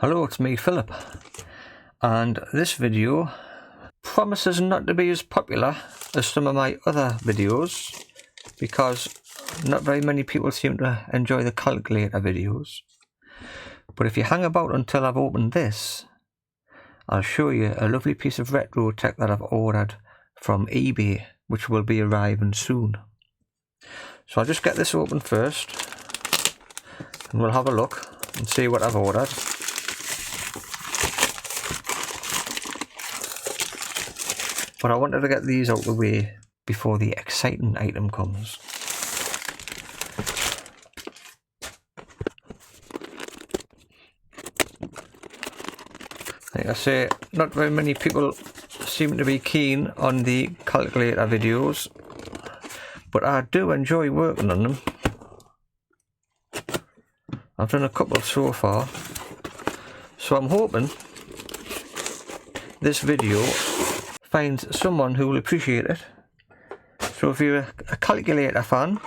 Hello, it's me, Philip, and this video promises not to be as popular as some of my other videos because not very many people seem to enjoy the calculator videos. But if you hang about until I've opened this, I'll show you a lovely piece of retro tech that I've ordered from eBay, which will be arriving soon. So I'll just get this open first and we'll have a look and see what I've ordered. But I wanted to get these out of the way before the exciting item comes. Like I say, not very many people seem to be keen on the calculator videos, but I do enjoy working on them. I've done a couple so far, so I'm hoping this video finds someone who will appreciate it. So if you're a calculator fan,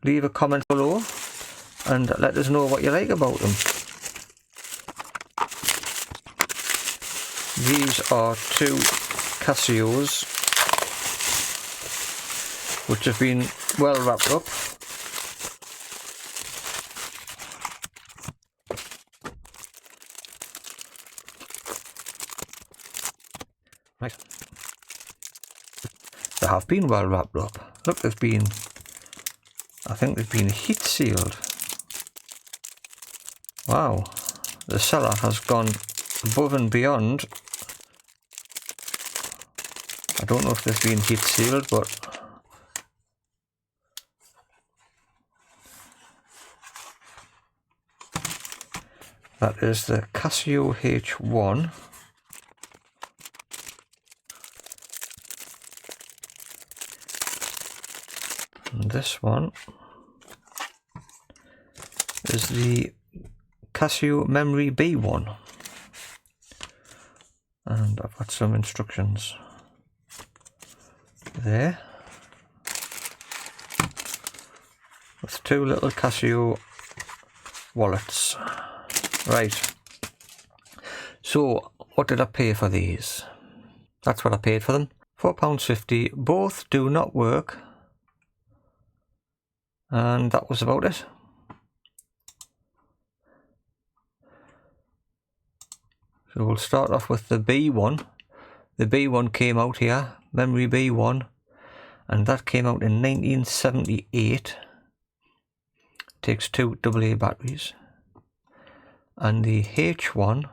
leave a comment below and let us know what you like about them. These are two Casios which have been well wrapped up. Right. They have been well wrapped up. Look, I think they've been heat sealed. Wow, the seller has gone above and beyond. I don't know if they've been heat sealed, but that is the Casio H1. And this one is the Casio Memory B1, and I've got some instructions there with two little Casio wallets. Right, so what did I pay for these? That's what I paid for them, £4.50. Both do not work, and that was about it. So we'll start off with the B1. The B1 came out here, Memory B1, and that came out in 1978. Takes two AA batteries. And the H1,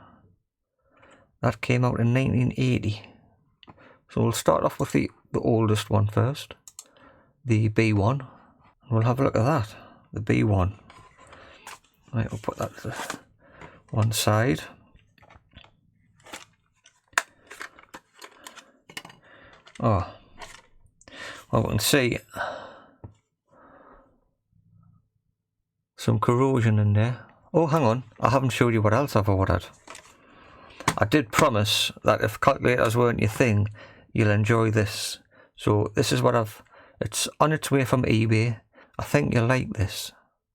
that came out in 1980. So we'll start off with the oldest one first, the B1. We'll have a look at that, the B1. Right, we'll put that to one side. Oh, well, we can see some corrosion in there. Oh, hang on, I haven't showed you what else I've ordered. I did promise that if calculators weren't your thing, you'll enjoy this. So this is what it's on its way from eBay. I think you'll like this.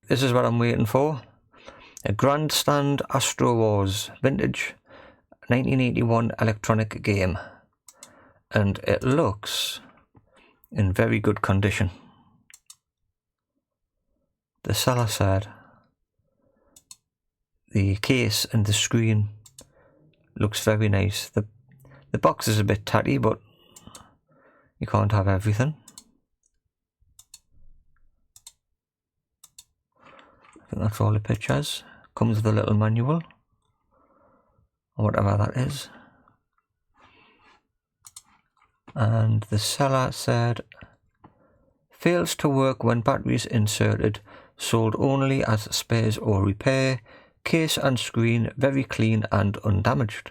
This is what I'm waiting for. A Grandstand Astro Wars vintage 1981 electronic game. And it looks in very good condition. The seller said the case and the screen looks very nice. The box is a bit tatty, but you can't have everything. I think that's all the pictures. Comes with a little manual, or whatever that is. And the seller said, fails to work when batteries inserted, sold only as spares or repair, case and screen very clean and undamaged,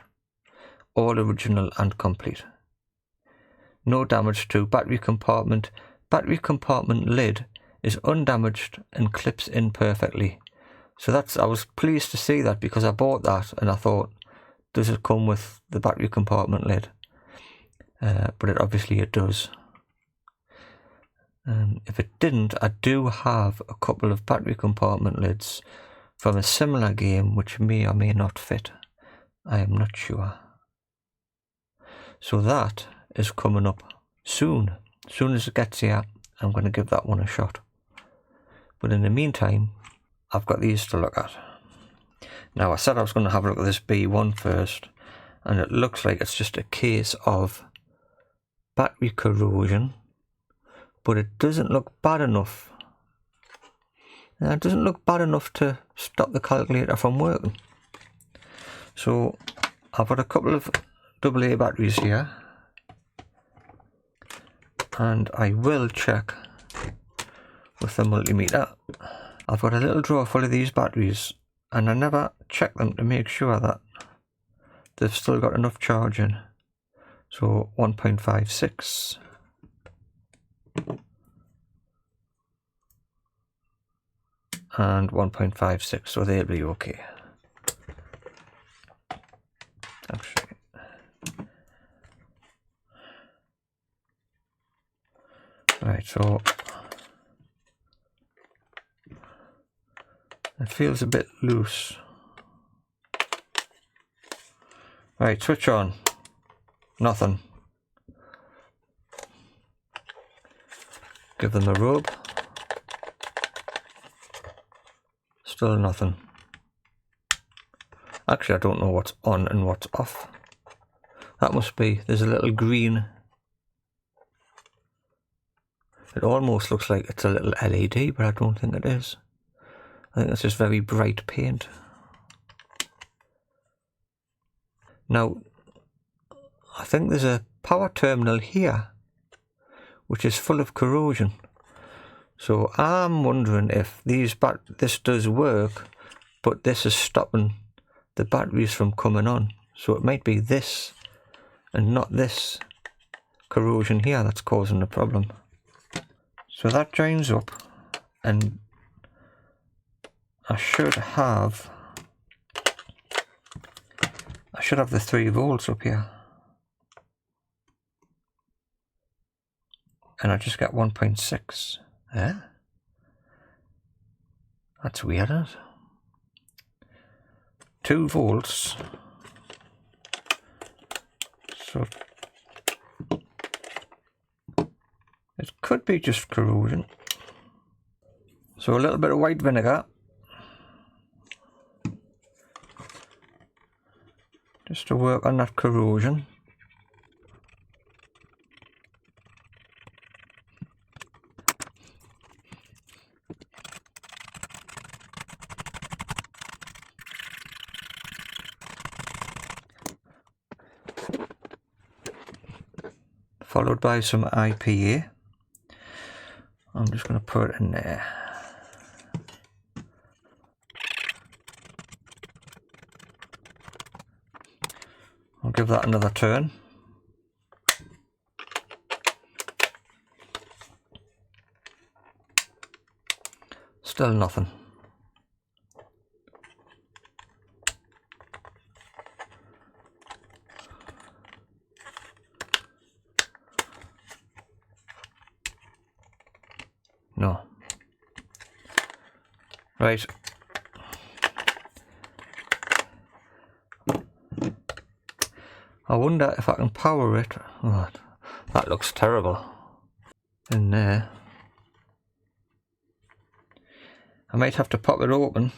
all original and complete. No damage to battery compartment lid is undamaged and clips in perfectly. So I was pleased to see that, because I bought that and I thought, does it come with the battery compartment lid? But it does. If it didn't, I do have a couple of battery compartment lids from a similar game which may or may not fit. I am not sure. So that is coming up soon. As soon as it gets here, I'm going to give that one a shot. But in the meantime, I've got these to look at. Now, I said I was going to have a look at this B1 first, and it looks like it's just a case of battery corrosion, but it doesn't look bad enough. It doesn't look bad enough to stop the calculator from working. So I've got a couple of AA batteries here, and I will check with the multimeter. I've got a little drawer full of these batteries, and I never check them to make sure that they've still got enough charge in. So 1.56. And 1.56, so they'll be okay. Actually, right, so it feels a bit loose. Right, switch on. Nothing. Give them a rub. Still nothing. Actually, I don't know what's on and what's off. That must be, there's a little green. It almost looks like it's a little LED, but I don't think it is. I think it's just very bright paint. Now, I think there's a power terminal here, which is full of corrosion. So I'm wondering if this does work, but this is stopping the batteries from coming on. So it might be this and not this corrosion here that's causing the problem. So that joins up, and I should have the 3 volts up here. And I just get 1.6. Eh? That's weird, isn't it? 2 volts. So it could be just corrosion. So a little bit of white vinegar. Just to work on that corrosion. Followed by some IPA. I'm just going to put it in there. I'll give that another turn. Still nothing. No. Right. I wonder if I can power it. Oh, that looks terrible in there. I might have to pop it open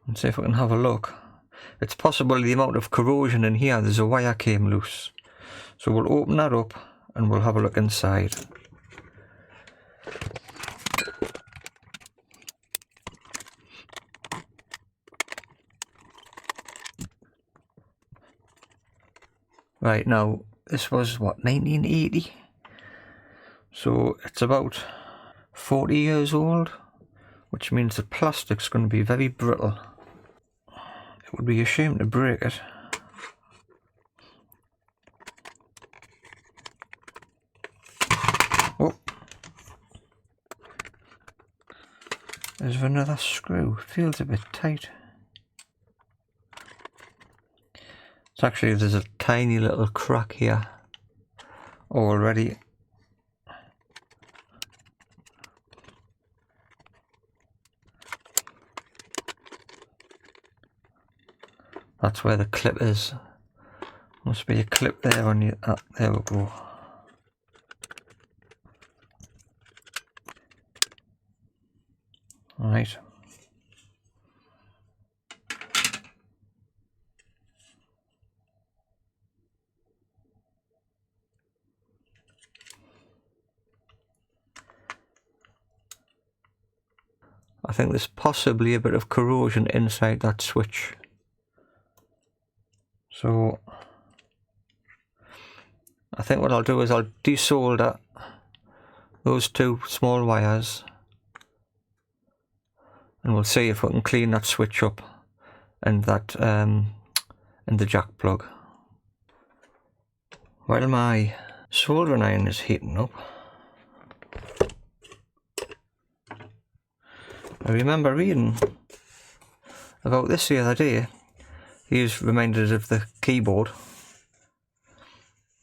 and see if I can have a look. It's possible the amount of corrosion in here, there's a wire came loose. So we'll open that up and we'll have a look inside. Right, now this was what, 1980? So it's about 40 years old, which means the plastic's going to be very brittle. It would be a shame to break it. Oh, there's another screw. Feels a bit tight. It's actually, there's a tiny little crack here already. That's where the clip is. Must be a clip there on you. There we go. Right. I think there's possibly a bit of corrosion inside that switch. So I think what I'll do is I'll desolder those two small wires and we'll see if we can clean that switch up and that and the jack plug. While my soldering iron is heating up, I remember reading about this the other day. He's reminded of the keyboard.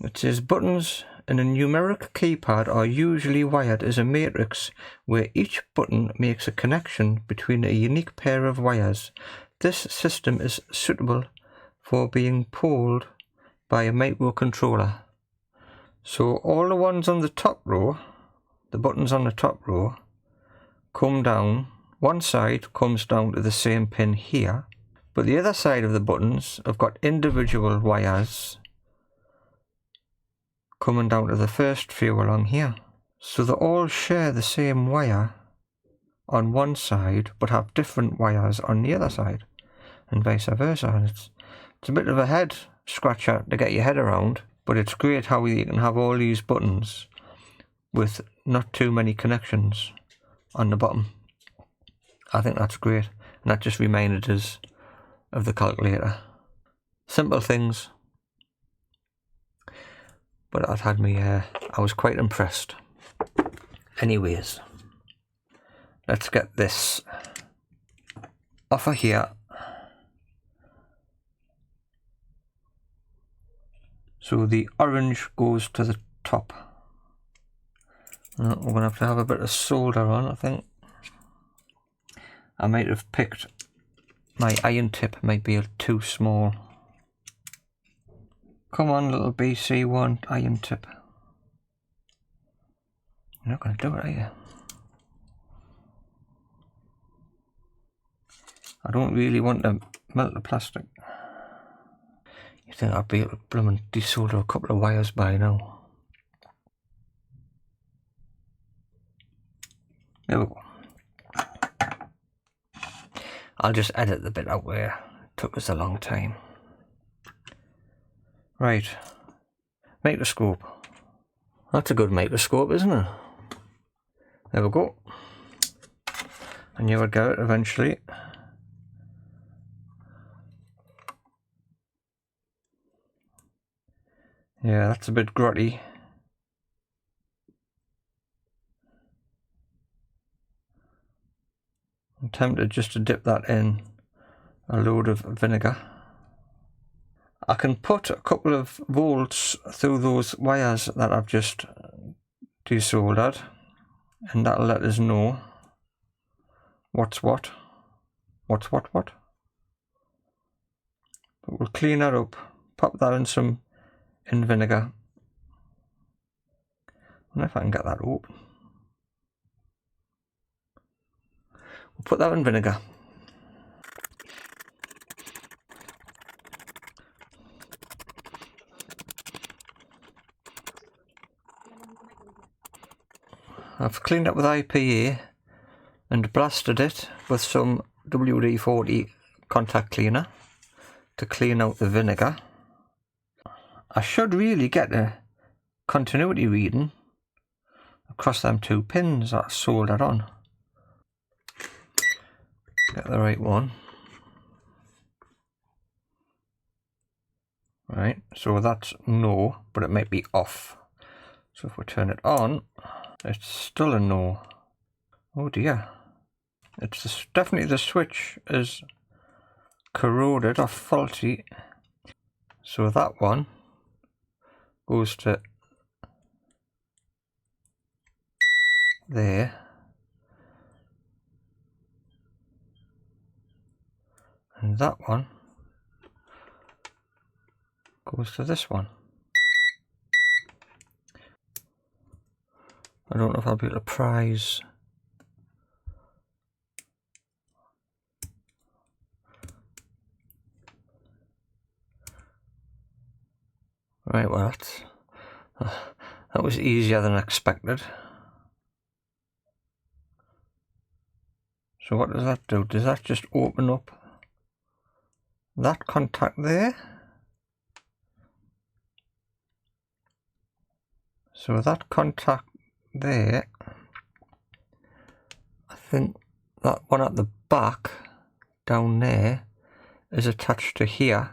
It says buttons in a numeric keypad are usually wired as a matrix where each button makes a connection between a unique pair of wires. This system is suitable for being pulled by a microcontroller. So all the ones on the top row, the buttons on the top row, come down. One side comes down to the same pin here, but the other side of the buttons have got individual wires coming down to the first few along here. So they all share the same wire on one side but have different wires on the other side and vice versa. And it's a bit of a head scratcher to get your head around, but it's great how you can have all these buttons with not too many connections on the bottom. I think that's great, and that just reminded us of the calculator. Simple things, but that had me, I was quite impressed. Anyways, let's get this off of here. So the orange goes to the top. We're going to have a bit of solder on, I think. I might have picked, my iron tip might be too small. Come on, little BC1 iron tip. You're not going to do it, are you? I don't really want to melt the plastic. You think I'd be able to blooming desolder a couple of wires by now? There we go. I'll just edit the bit out where it took us a long time. Right, microscope. That's a good microscope, isn't it? There we go. I knew I'd get it eventually. Yeah, that's a bit grotty. I'm tempted just to dip that in a load of vinegar. I can put a couple of volts through those wires that I've just desoldered, and that'll let us know what's what. But we'll clean that up, pop that in vinegar. I wonder if I can get that open. We'll put that in vinegar. I've cleaned up with IPA and blasted it with some WD-40 contact cleaner to clean out the vinegar. I should really get a continuity reading across them two pins that I soldered on. Get the right one. Right, so that's no, but it might be off. So if we turn it on, it's still a no. Oh dear. It's definitely the switch is corroded or faulty. So that one goes to there. And that one goes to this one. I don't know if I'll be able to prise. Right, well, that was easier than expected. So what does that do? Does that just open up that contact there? So that contact there, I think that one at the back down there is attached to here.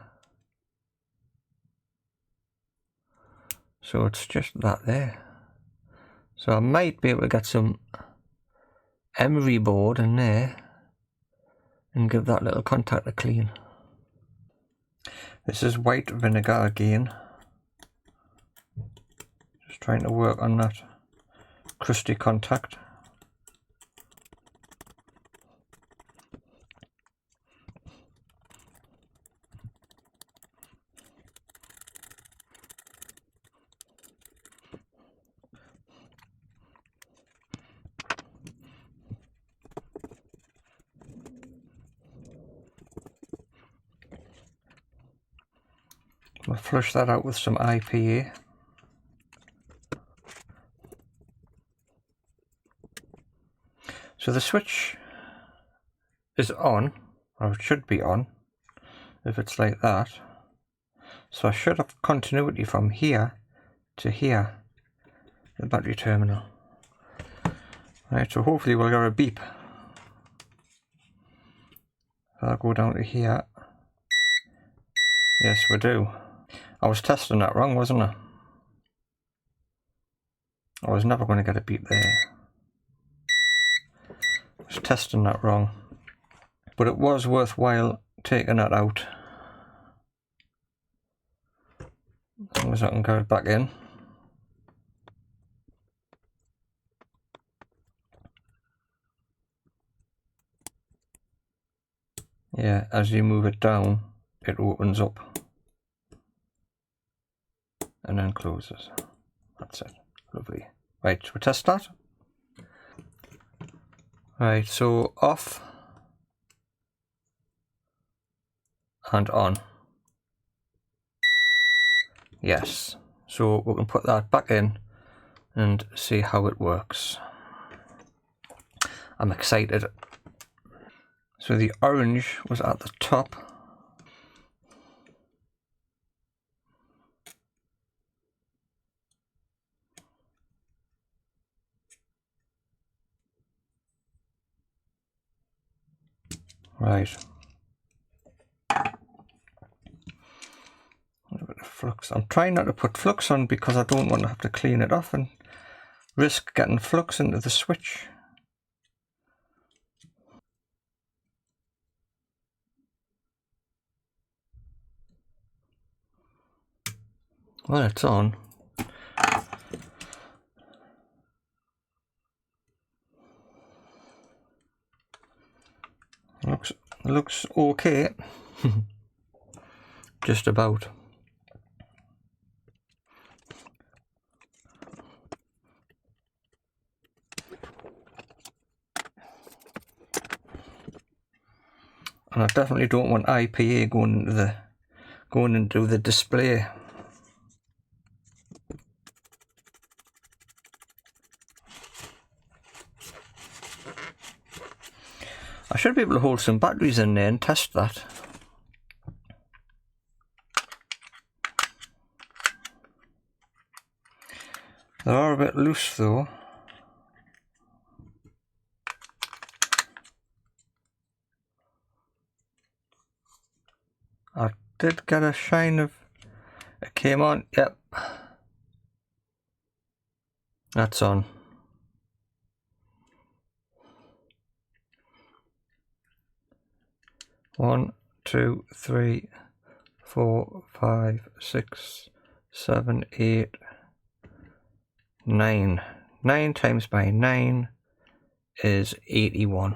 So it's just that there. So I might be able to get some emery board in there and give that little contact a clean. This is white vinegar again. Just trying to work on that crusty contact. We'll flush that out with some IPA. So the switch is on, or it should be on, if it's like that. So I should have continuity from here to here, the battery terminal. Right, so hopefully we'll get a beep. I'll go down to here. Yes, we do. I was testing that wrong, wasn't I? I was never going to get a beep there. I was testing that wrong. But it was worthwhile taking that out. As long as I can get it back in. Yeah, as you move it down, it opens up. And then closes. That's it. Lovely. Right, we'll test that. Right, so off and on. Yes. So we can put that back in and see how it works. I'm excited. So the orange was at the top. Right. A bit of flux. I'm trying not to put flux on because I don't want to have to clean it off and risk getting flux into the switch. Well, it's on. Looks okay. Just about. And I definitely don't want IPA going into the display. I should be able to hold some batteries in there and test that. They are a bit loose though. I did get a shine of it came on. Yep. That's on. One, 2, 3, 4, 5, 6, 7, 8, 9. 9 times by 9 is 81.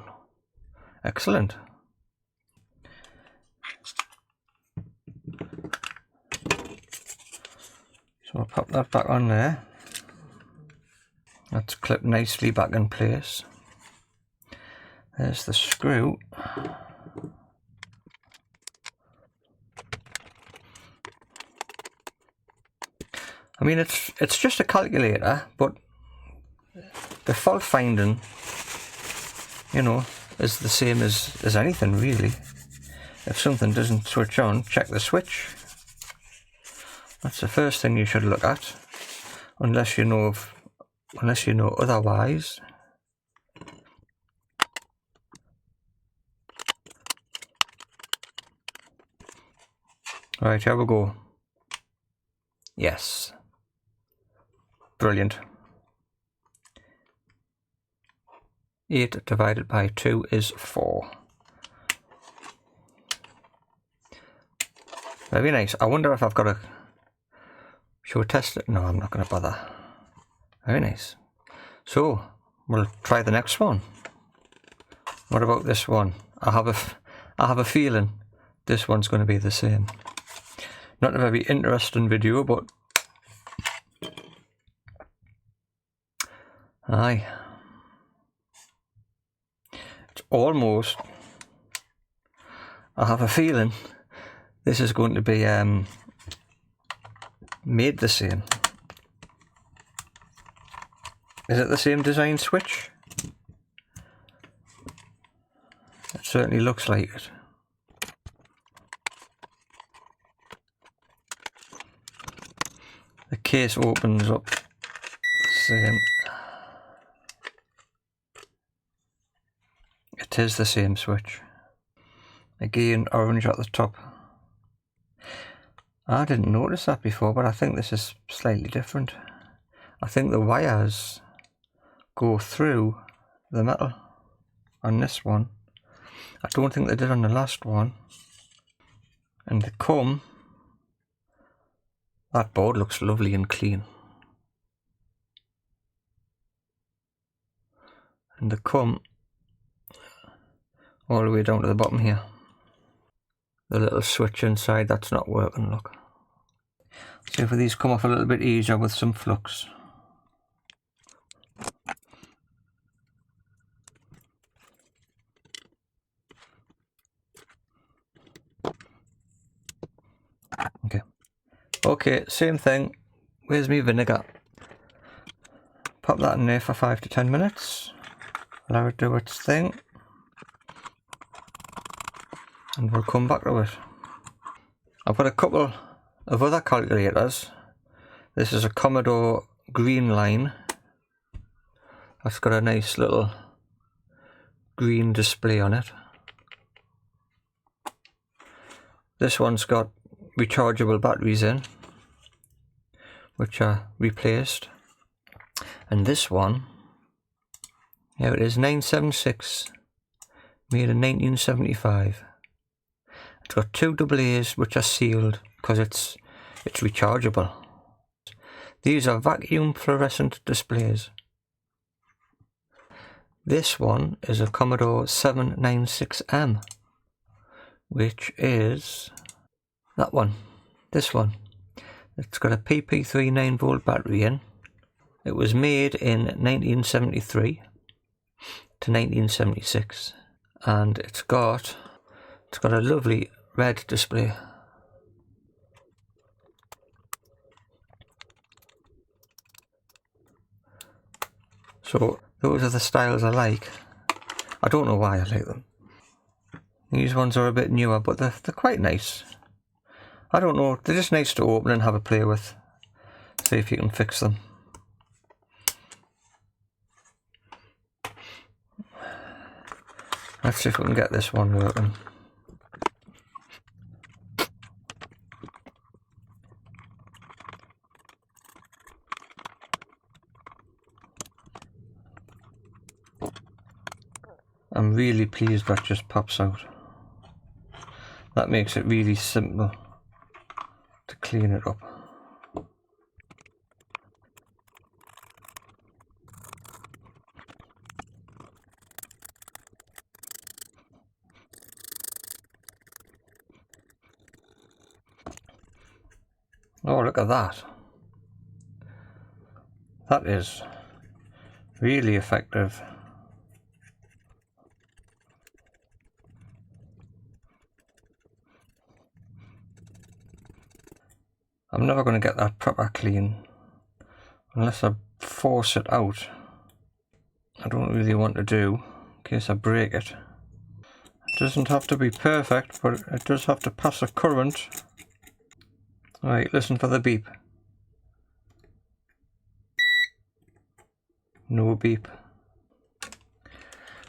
Excellent. pop that back on there. That's clipped nicely back in place. There's the screw. I mean, it's just a calculator, but the fault finding, you know, is the same as anything really. If something doesn't switch on, check the switch. That's the first thing you should look at, unless you know otherwise. Right, here we go. Yes. Brilliant. 8 divided by 2 is 4. Very nice. I wonder if I've got a... Shall we test it? No, I'm not going to bother. Very nice. So, we'll try the next one. What about this one? I have a feeling this one's going to be the same. Not a very interesting video, but... Aye. It's almost... I have a feeling this is going to be made the same. Is it the same design switch? It certainly looks like it. The case opens up the same. It is the same switch. Again, orange at the top. I didn't notice that before, but I think this is slightly different. I think the wires go through the metal on this one. I don't think they did on the last one. And they come... That board looks lovely and clean. And they come all the way down to the bottom here. The little switch inside, that's not working, look. See if these come off a little bit easier with some flux. Okay, same thing. Where's my vinegar? Pop that in there for 5 to 10 minutes. Allow it to do its thing. And we'll come back to it. I've got a couple of other calculators. This is a Commodore green line. That's got a nice little green display on it. This one's got rechargeable batteries in, which are replaced. And this one, here it is, 976, made in 1975. It's got 2 AA's which are sealed because it's rechargeable. These are vacuum fluorescent displays. This one is a Commodore 796M, which is that one, this one. It's got a PP3 9V battery in. It was made in 1973 to 1976, and it's got a lovely red display. So those are the styles I like. I don't know why I like them. These ones are a bit newer, but they're quite nice. I don't know, they're just nice to open and have a play with. See if you can fix them. Let's see if we can get this one working. I'm really pleased that just pops out. That makes it really simple to clean it up. Oh, look at that. That is really effective. I'm never going to get that proper clean unless I force it out. I don't really want to do in case I break it. It doesn't have to be perfect, but it does have to pass a current. Right, listen for the beep. No beep.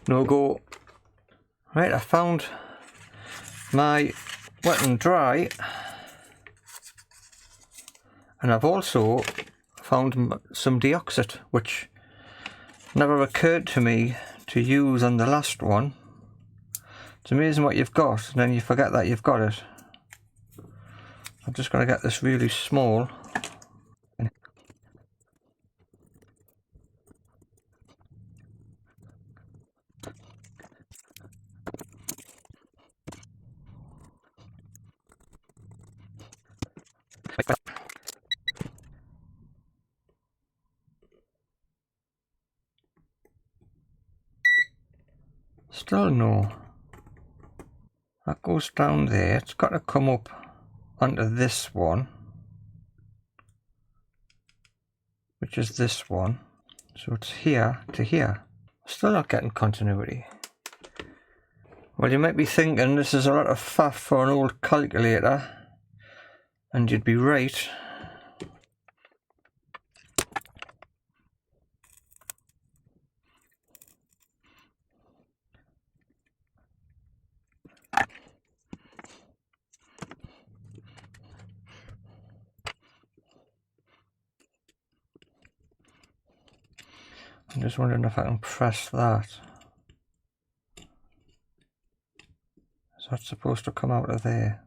No go. Right, I found my wet and dry, and I've also found some deoxit, which never occurred to me to use on the last one. It's amazing what you've got, and then you forget that you've got it. I'm just going to get this really small. Still no. That goes down there. It's got to come up onto this one, which is this one. So it's here to here. Still not getting continuity. Well, you might be thinking this is a lot of faff for an old calculator, and you'd be right. I'm just wondering if I can press that. Is that supposed to come out of there?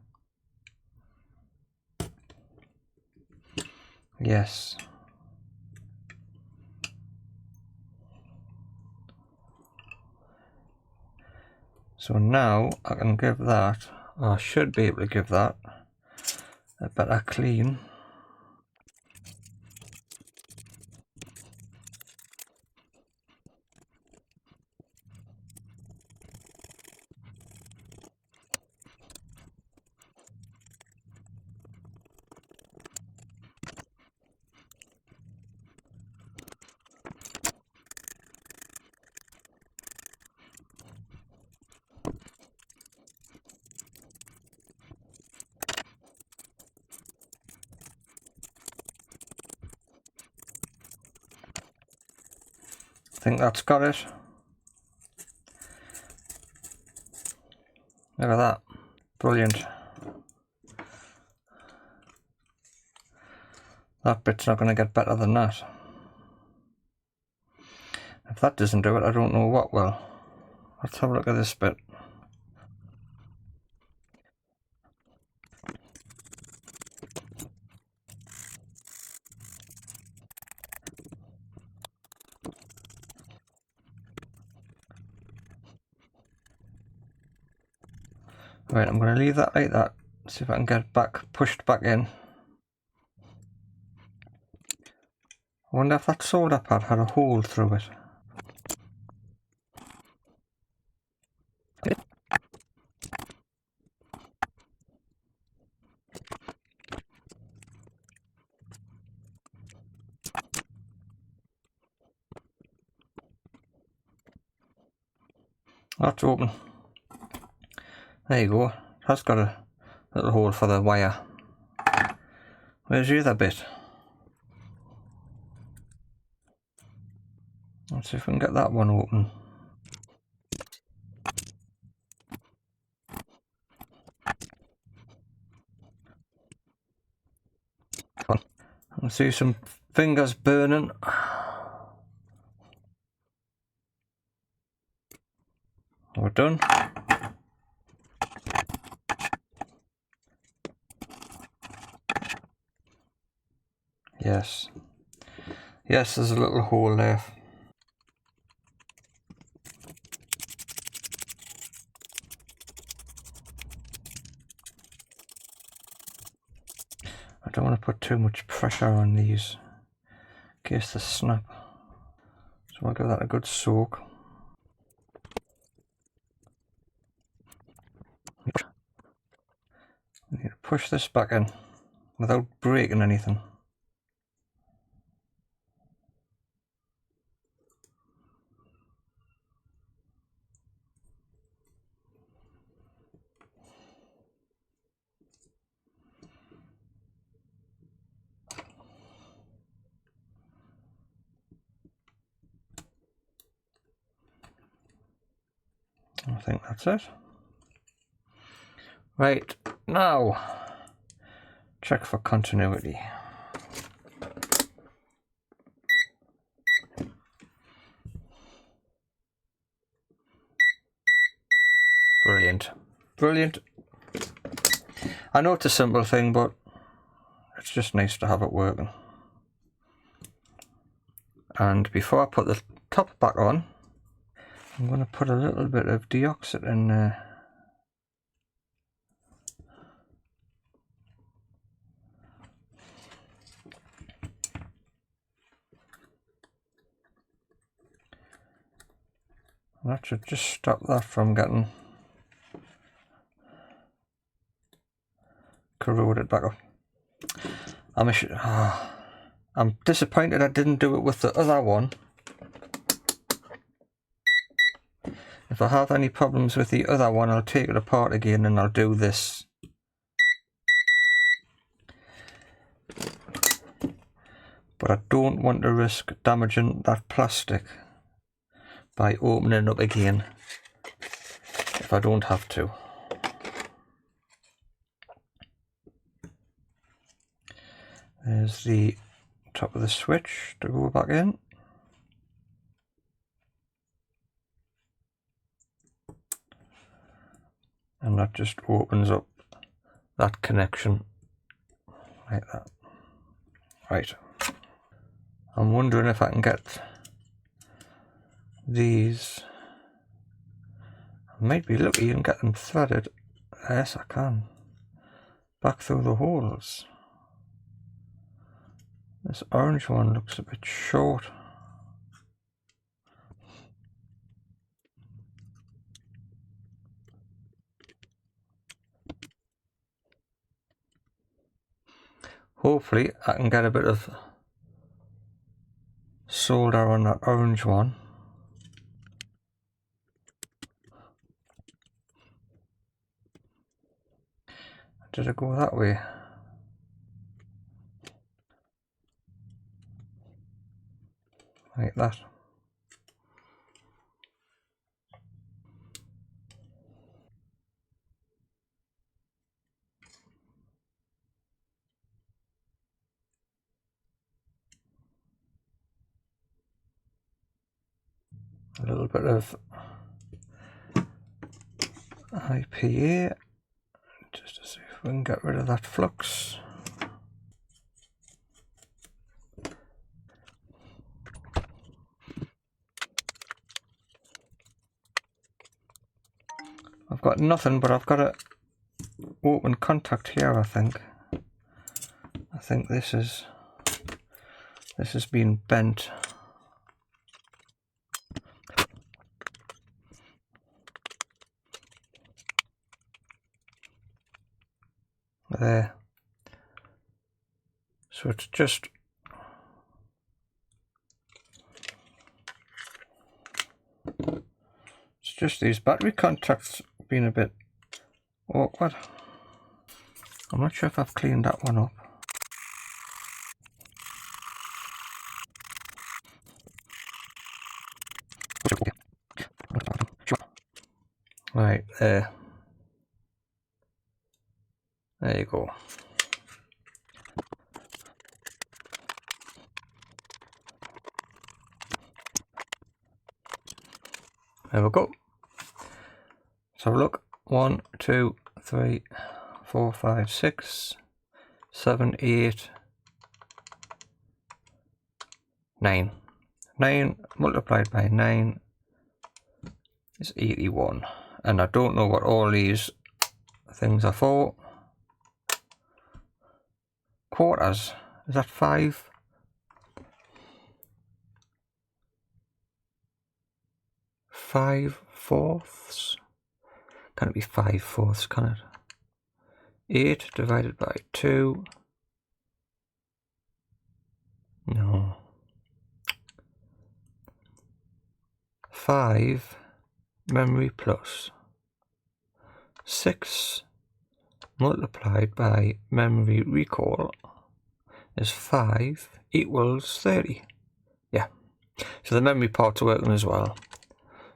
Yes. So now I can give that, or I should be able to give that a better clean. I think that's got it. Look at that. Brilliant. That bit's not going to get better than that. If that doesn't do it, I don't know what will. Let's have a look at this bit. Right, I'm going to leave that like that. See if I can get it back, pushed back in. I wonder if that solder pad had a hole through it. That's open. There you go. That's got a little hole for the wire. Where's the other bit? Let's see if we can get that one open. I can see some fingers burning. We're done. Yes. Yes, there's a little hole there. I don't want to put too much pressure on these case they snap. So I'll give that a good soak. I need to push this back in without breaking anything. I think that's it. Right, now check for continuity. Brilliant. Brilliant. I know it's a simple thing, but it's just nice to have it working. And before I put the top back on, I'm going to put a little bit of deoxit in there. That should just stop that from getting corroded back up. I'm disappointed I didn't do it with the other one. If I have any problems with the other one, I'll take it apart again and I'll do this. But I don't want to risk damaging that plastic by opening it up again if I don't have to. There's the top of the switch to go back in. And that just opens up that connection like that. Right. I'm wondering if I can get these. I might be lucky and get them threaded. Yes, I can. Back through the holes. This orange one looks a bit short. Hopefully I can get a bit of solder on that orange one. Did it go that way? Like that. A little bit of IPA just to see if we can get rid of that flux. I've got nothing, but I've got an open contact here. I think this has been bent. There. So it's just these battery contacts being a bit awkward. I'm not sure if I've cleaned that one up. Right, there you go. There we go. Let's have a look. 1, 2, 3, 4, 5, 6, 7, 8, 9. 9 multiplied by 9 is 81. And I don't know what all these things are for. Quarters. Is that 5? 5/4. Can't be 5/4, can it? 8 divided by 2. No. 5 memory plus 6 multiplied by memory recall is 5 equals 30. Yeah, so the memory part's working as well.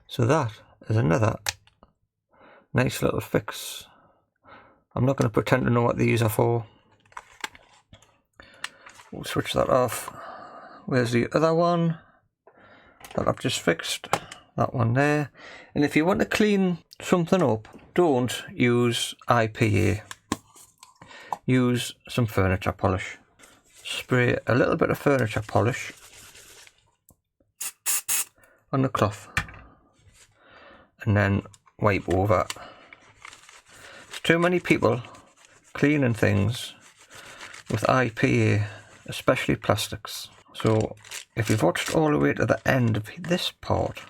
So that is another nice little fix. I'm not going to pretend to know what these are for. We'll switch that off. Where's the other one that I've just fixed? That one there. And if you want to clean something up, don't use IPA. Use some furniture polish. Spray a little bit of furniture polish on the cloth and then wipe over. There's too many people cleaning things with IPA, especially plastics. So if you've watched all the way to the end of this part,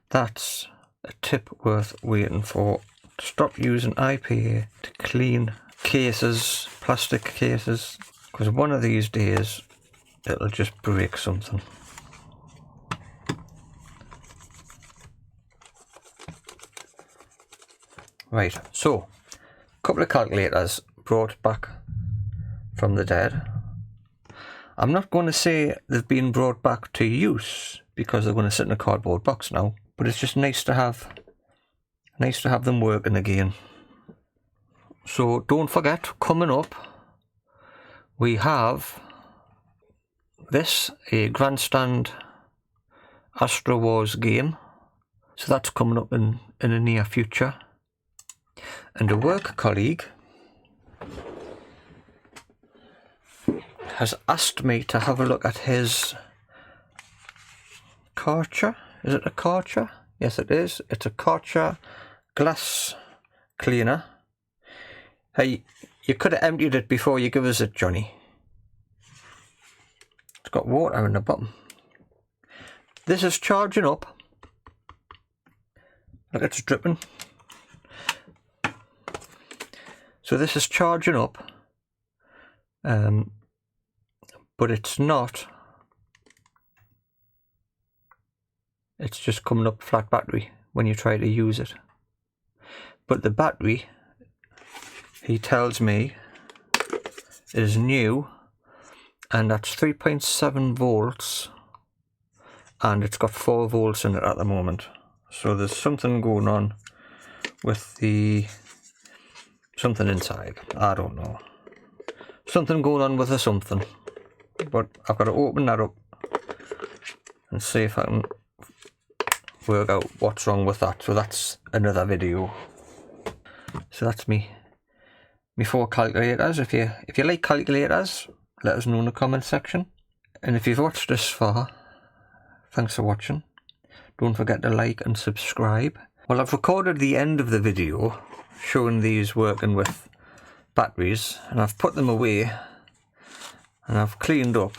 that's a tip worth waiting for. Stop using IPA to clean cases, plastic cases, because one of these days it'll just break something. Right, so a couple of calculators brought back from the dead. I'm not going to say they've been brought back to use because they're going to sit in a cardboard box now, but it's just nice to have them working again. So don't forget, coming up we have this, a Grandstand Astro Wars game, so that's coming up in the near future. And a work colleague has asked me to have a look at his Karcher. Is it a Karcher? Yes, it is. It's a Karcher glass cleaner. Hey, you could have emptied it before you give us it, Johnny. It's got water in the bottom. This is charging up. Look, it's dripping. So this is charging up, but it's not. It's just coming up flat battery when you try to use it. But the battery, he tells me, is new, and that's 3.7 volts, and it's got 4 volts in it at the moment. So there's something going on with the something inside. I don't know. Something going on with the something. But I've got to open that up and see if I can work out what's wrong with that. So that's another video. So that's me 4 calculators. If you like calculators, let us know in the comment section. And if you've watched this far, thanks for watching. Don't forget to like and subscribe. Well, I've recorded the end of the video showing these working with batteries, and I've put them away and I've cleaned up,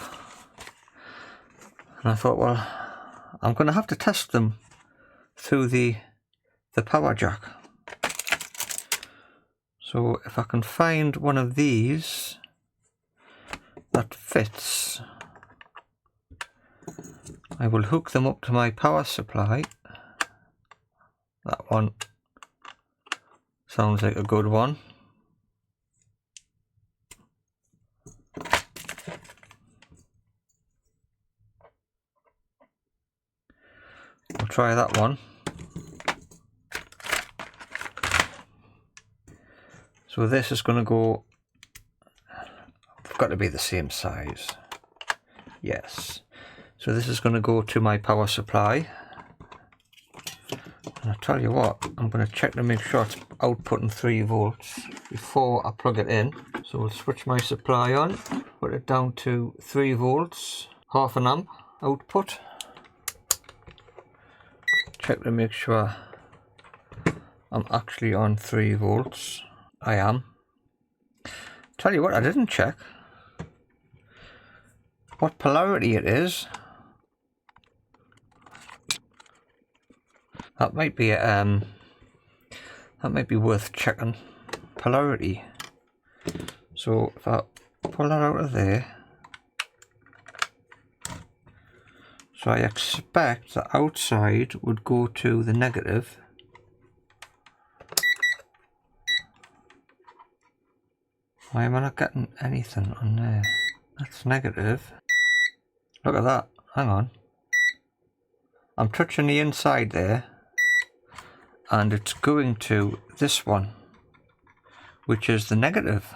and I thought, well, I'm going to have to test them through the power jack. So if I can find one of these that fits, I will hook them up to my power supply. That one sounds like a good one. We'll try that one. So this is going to go, it's got to be the same size. Yes. So this is going to go to my power supply. And I tell you what, I'm going to check to make sure it's outputting 3 volts before I plug it in. So we'll switch my supply on, put it down to 3 volts, half an amp output. Check to make sure I'm actually on 3 volts. I am. Tell you what, I didn't check what polarity it is. That might be worth checking. Polarity. So if I pull that out of there, so I expect the outside would go to the negative. Why am I not getting anything on there? That's negative. Look at that. Hang on. I'm touching the inside there, and it's going to this one, which is the negative.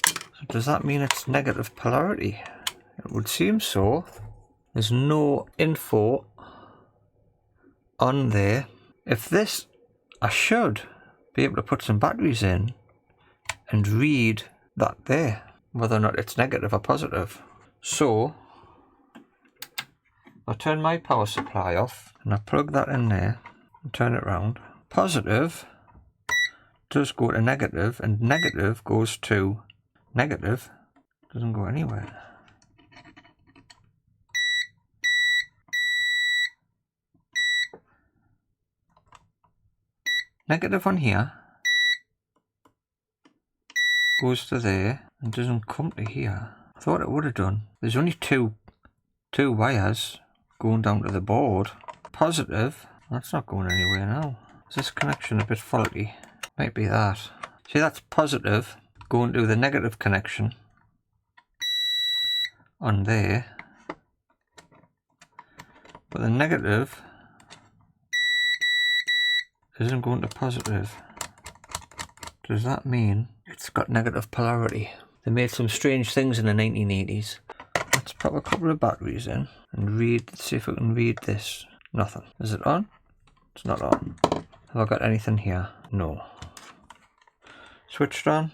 So does that mean it's negative polarity? It would seem so. There's no info on there. If this, I should be able to put some batteries in and read that there, whether or not it's negative or positive. So I turn my power supply off and I plug that in there and turn it around. Positive does go to negative, and negative goes to negative. Doesn't go anywhere. Negative on here goes to there and doesn't come to here. I thought it would have done. There's only two wires going down to the board. Positive, that's not going anywhere now. Is this connection a bit faulty? Might be that. See, that's positive going to the negative connection on there, but the negative isn't going to positive. Does that mean it's got negative polarity? They made some strange things in the 1980s. Let's pop a couple of batteries in and read, see if we can read this. Nothing. Is it on? It's not on. Have I got anything here? No. Switched on?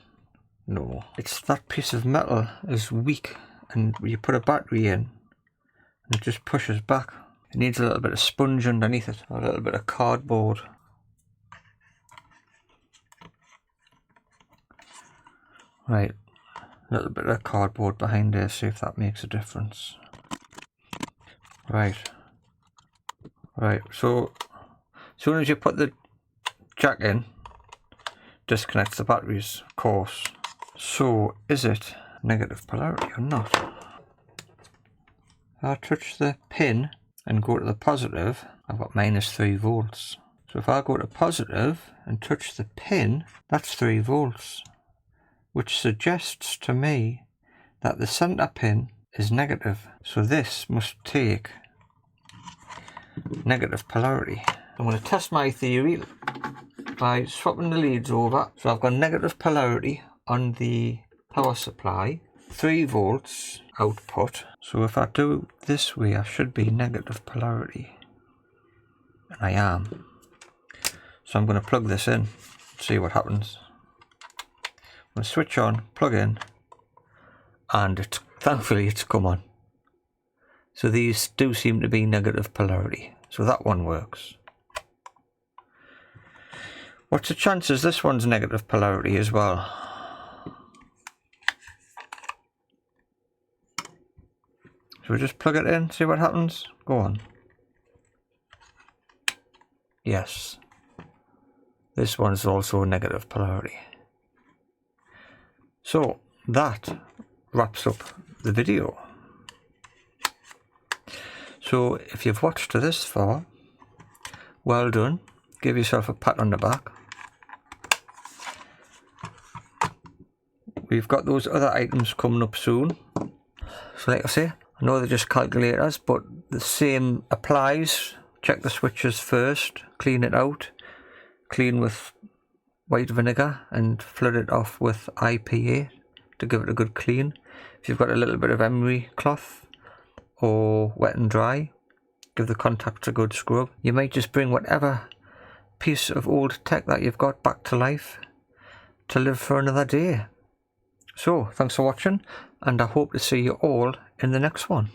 No. It's that piece of metal is weak, and you put a battery in and it just pushes back. It needs a little bit of sponge underneath it, or a little bit of cardboard. Right, a little bit of cardboard behind there, see if that makes a difference. Right, so as soon as you put the jack in, disconnects the batteries, of course. So is it negative polarity or not? If I touch the pin and go to the positive, I've got -3 volts. So if I go to positive and touch the pin, that's 3 volts. Which suggests to me that the center pin is negative. So this must take negative polarity. I'm going to test my theory by swapping the leads over. So I've got negative polarity on the power supply, 3 volts output. So if I do this way, I should be negative polarity. And I am. So I'm going to plug this in, see what happens. I'm going to switch on, plug in, and thankfully it's come on. So these do seem to be negative polarity. So that one works. What's the chances this one's negative polarity as well? So we just plug it in, see what happens? Go on. Yes. This one's also negative polarity. So that wraps up the video. So if you've watched to this far, well done. Give yourself a pat on the back. We've got those other items coming up soon. So like I say, I know they're just calculators, but the same applies. Check the switches first, clean it out, clean with white vinegar and flood it off with IPA to give it a good clean. If you've got a little bit of emery cloth or wet and dry, give the contacts a good scrub. You might just bring whatever piece of old tech that you've got back to life to live for another day. So thanks for watching, and I hope to see you all in the next one.